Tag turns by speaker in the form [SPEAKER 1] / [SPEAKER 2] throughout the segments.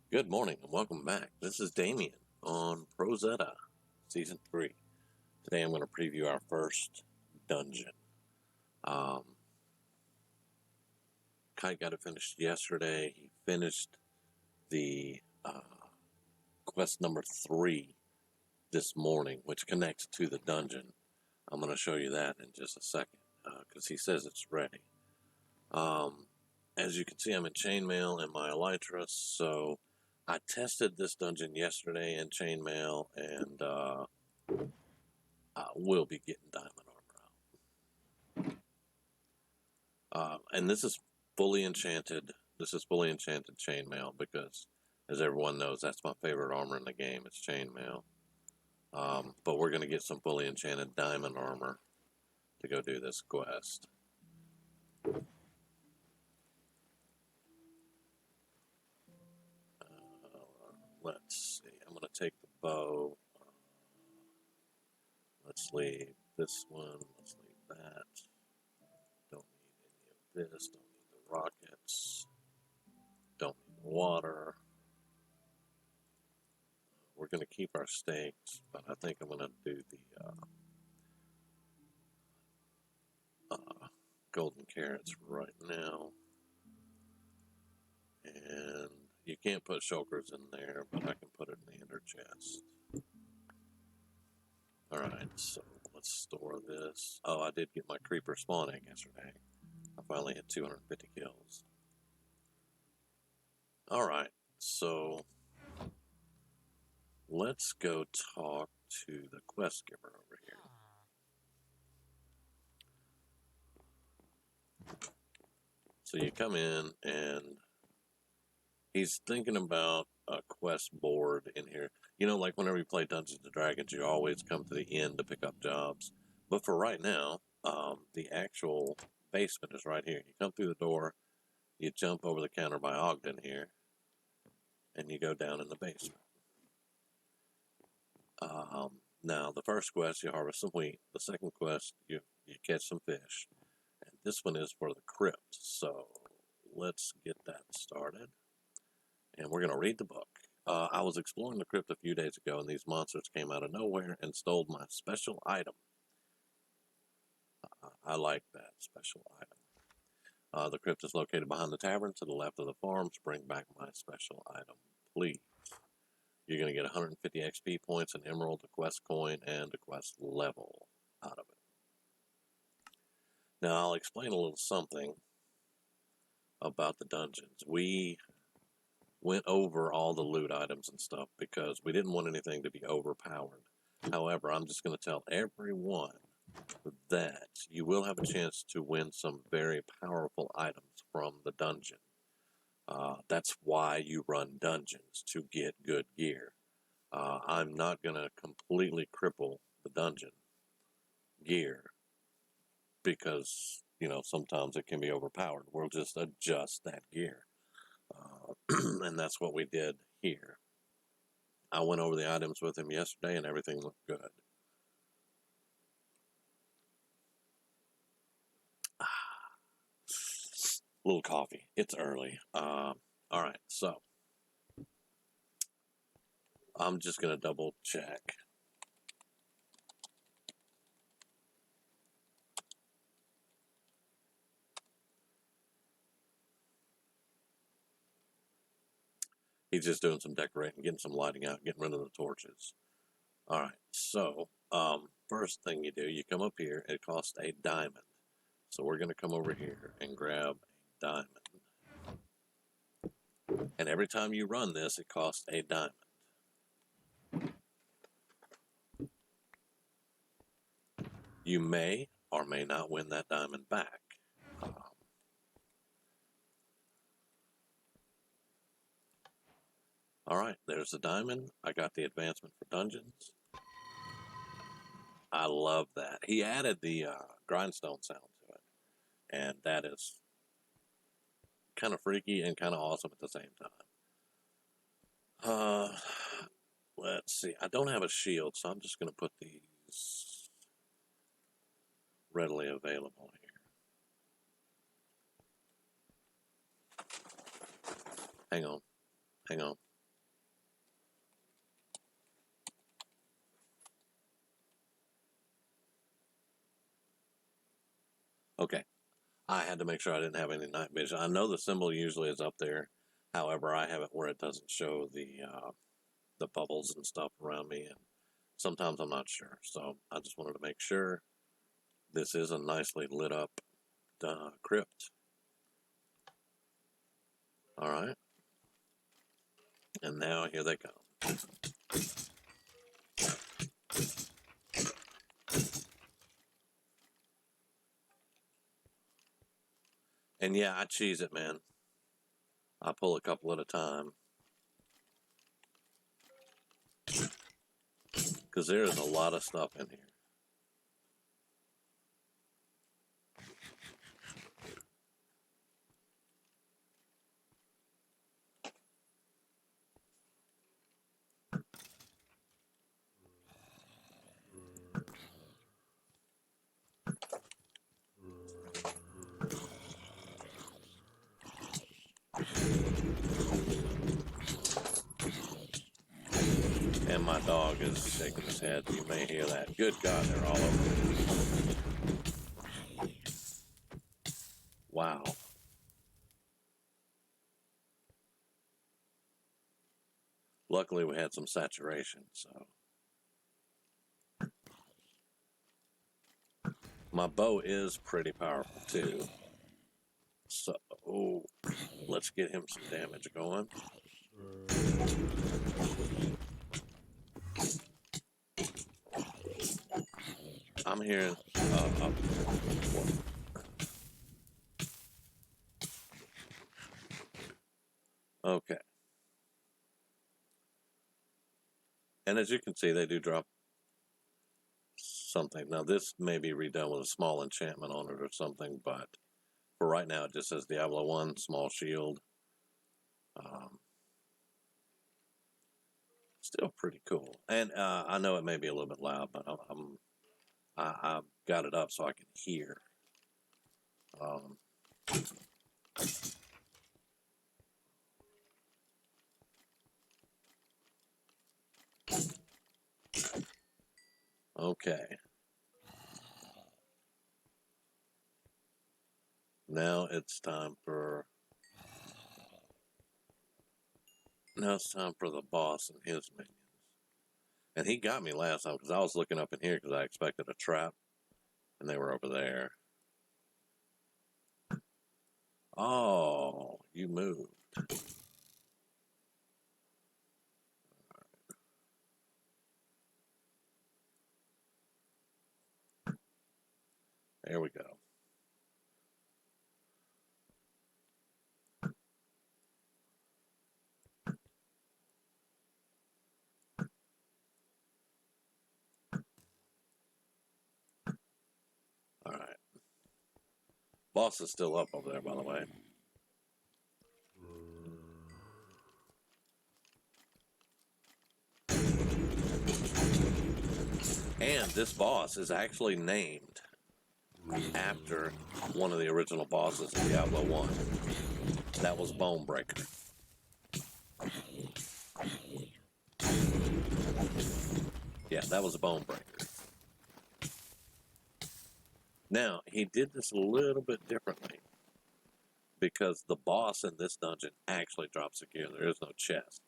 [SPEAKER 1] Good morning and welcome back. This is Damien on Prose, Edda, Season 3. Today I'm going to preview our first dungeon. Kite got it finished yesterday. He finished the quest number 3 this morning, which connects to the dungeon. I'm going to show you that in just a second because he says it's ready. As you can see, I'm in chainmail and my elytra, so I tested this dungeon yesterday in chainmail, and we'll be getting diamond armor out. And this is fully enchanted. This is fully enchanted chainmail because, as everyone knows, that's my favorite armor in the game. It's chainmail. But we're going to get some fully enchanted diamond armor to go do this quest. Let's see. I'm going to take the bow. Let's leave this one. Let's leave that. Don't need any of this. Don't need the rockets. Don't need the water. We're going to keep our stakes, but I think I'm going to do the golden carrots right now. And you can't put shulkers in there, but I can put it in the inner chest. Alright, so let's store this. Oh, I did get my creeper spawn egg yesterday. I finally hit 250 kills. Alright, so let's go talk to the quest giver over here. So you come in and he's thinking about a quest board in here. You know, like whenever you play Dungeons & Dragons, you always come to the end to pick up jobs. But for right now, the actual basement is right here. You come through the door, you jump over the counter by Ogden here, and you go down in the basement. Now, the first quest, you harvest some wheat. The second quest, you catch some fish. And this one is for the crypt. So let's get that started. And we're going to read the book. I was exploring the crypt a few days ago, and these monsters came out of nowhere and stole my special item. I like that, special item. The crypt is located behind the tavern to the left of the farms. Bring back my special item, please. You're going to get 150 XP points, an emerald, a quest coin, and a quest level out of it. Now, I'll explain a little something about the dungeons. We went over all the loot items and stuff because we didn't want anything to be overpowered. However, I'm just going to tell everyone that you will have a chance to win some very powerful items from the dungeon. That's why you run dungeons, to get good gear. I'm not going to completely cripple the dungeon gear because, you know, sometimes it can be overpowered. We'll just adjust that gear. And that's what we did here. I went over the items with him yesterday and everything looked good. Little coffee. It's early. Alright, so I'm just going to double check. He's just doing some decorating, getting some lighting out, getting rid of the torches. Alright, so first thing you do, you come up here. It costs a diamond. So we're going to come over here and grab a diamond. And every time you run this, it costs a diamond. You may or may not win that diamond back. Alright, there's the diamond. I got the advancement for dungeons. I love that. He added the grindstone sound to it. And that is kind of freaky and kind of awesome at the same time. Let's see. I don't have a shield, so I'm just going to put these readily available here. Hang on. Okay. I had to make sure I didn't have any night vision. I know the symbol usually is up there. However, I have it where it doesn't show the bubbles and stuff around me, and sometimes I'm not sure. So I just wanted to make sure. This is a nicely lit up crypt. All right. And now here they come. And yeah, I cheese it, man. I pull a couple at a time. Because there is a lot of stuff in here. And my dog is shaking his head. You may hear that. Good God, they're all over. Wow. Luckily, we had some saturation, so. My bow is pretty powerful, too. So, let's get him some damage going. I'm hearing okay. And as you can see, they do drop something. Now, this may be redone with a small enchantment on it or something, but for right now, it just says Diablo 1, small shield. Still pretty cool. And I know it may be a little bit loud, but I've got it up so I can hear. Okay. Now it's time for the boss and his minions. And he got me last time because I was looking up in here because I expected a trap, and they were over there. Oh, you moved. There we go. All right. Boss is still up over there, by the way. And this boss is actually named after one of the original bosses in Diablo 1. That was Bonebreaker. Yeah, that was a Bonebreaker. Now, he did this a little bit differently because the boss in this dungeon actually drops a gear. There is no chest.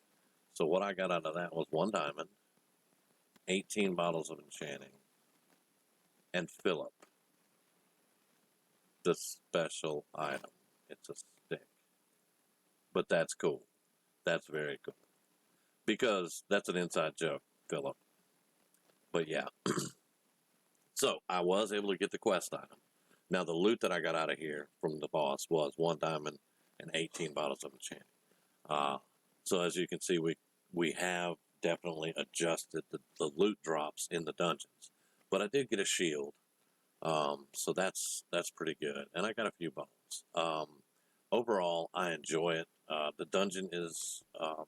[SPEAKER 1] So what I got out of that was 1 diamond, 18 bottles of enchanting, and Philip, the special item. It's a stick. But that's cool. That's very cool. Because that's an inside joke, Philip. But yeah. So I was able to get the quest item. Now the loot that I got out of here from the boss was 1 diamond and 18 bottles of enchanting. So as you can see, we have definitely adjusted the loot drops in the dungeons. But I did get a shield. So that's pretty good. And I got a few bones. Overall, I enjoy it. The dungeon is,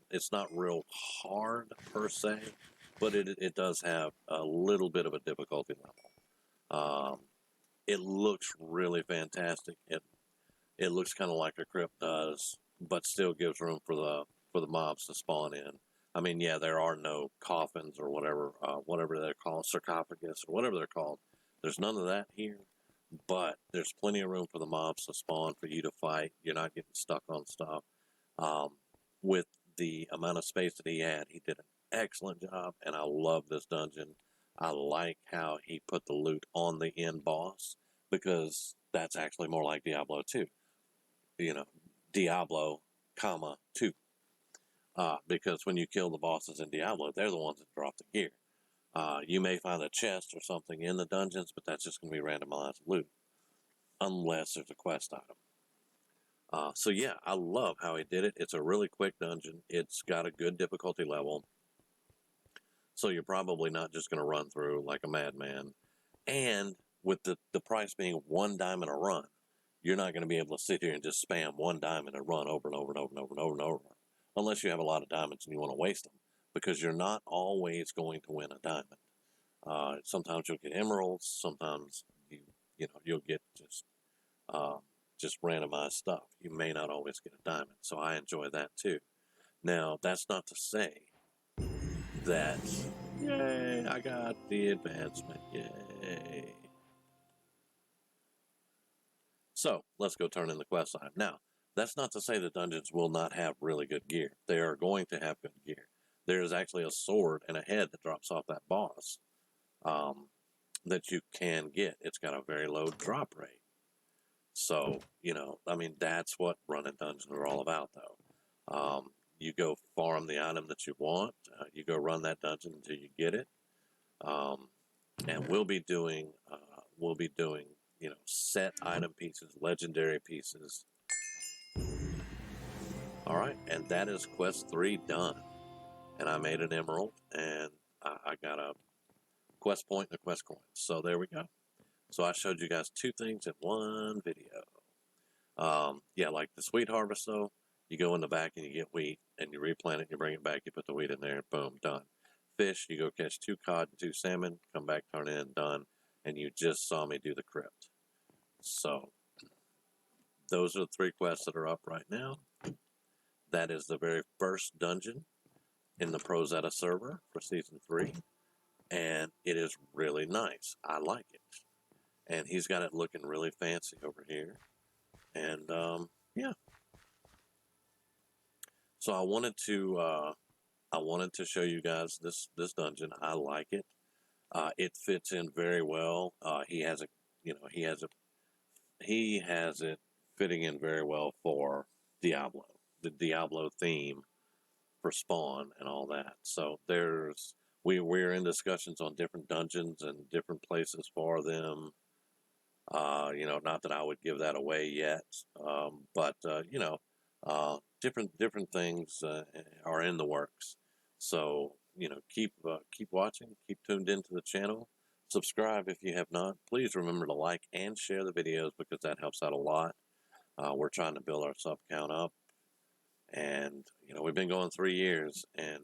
[SPEAKER 1] it's not real hard per se, but it does have a little bit of a difficulty level. It looks really fantastic. It looks kind of like a crypt does, but still gives room for the mobs to spawn in. I mean, yeah, there are no coffins or whatever they're called, sarcophagus or whatever they're called. There's none of that here, but there's plenty of room for the mobs to spawn for you to fight. You're not getting stuck on stuff. With the amount of space that he had, he did an excellent job, and I love this dungeon. I like how he put the loot on the end boss, because that's actually more like Diablo 2. You know, Diablo, comma, 2. Because when you kill the bosses in Diablo, they're the ones that drop the gear. You may find a chest or something in the dungeons, but that's just going to be randomized loot, unless there's a quest item. So yeah, I love how he did it. It's a really quick dungeon. It's got a good difficulty level. So you're probably not just going to run through like a madman. And with the price being one diamond a run, you're not going to be able to sit here and just spam one diamond and run over and over and over and over and over and over. Unless you have a lot of diamonds and you want to waste them. Because you're not always going to win a diamond. Sometimes you'll get emeralds. Sometimes you'll get just randomized stuff. You may not always get a diamond. So I enjoy that too. Now, that's not to say that, yay, I got the advancement, yay. So, let's go turn in the quest line. Now, that's not to say the dungeons will not have really good gear. They are going to have good gear. There's actually a sword and a head that drops off that boss that you can get. It's got a very low drop rate. So, that's what running dungeons are all about, though. You go farm the item that you want. You go run that dungeon until you get it. And we'll be doing, set item pieces, legendary pieces. All right, and that is quest 3 done. And I made an emerald, and I got a quest point and a quest coin. So there we go. So I showed you guys 2 things in one video. Like the sweet harvest, though, you go in the back and you get wheat, and you replant it, you bring it back, you put the wheat in there, boom, done. Fish, you go catch 2 cod and 2 salmon, come back, turn it in, done. And you just saw me do the crypt. So those are the 3 quests that are up right now. That is the very first dungeon in the Prose Edda server for Season 3. And it is really nice. I like it. And he's got it looking really fancy over here. And, yeah. So I wanted to show you guys this dungeon. I like it. It fits in very well. He has it fitting in very well for Diablo, the Diablo theme for spawn and all that. So we're in discussions on different dungeons and different places for them. Not that I would give that away yet, but different things are in the works. So keep watching, keep tuned into the channel. Subscribe if you have not. Please remember to like and share the videos, because that helps out a lot. We're trying to build our sub count up, and we've been going 3 years, and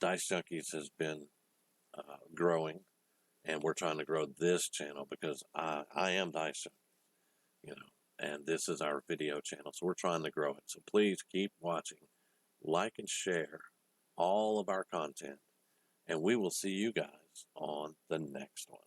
[SPEAKER 1] Dice Junkies has been growing. And we're trying to grow this channel, because I am Dice Junkies, and this is our video channel. So we're trying to grow it. So please keep watching, like and share all of our content, and we will see you guys on the next one.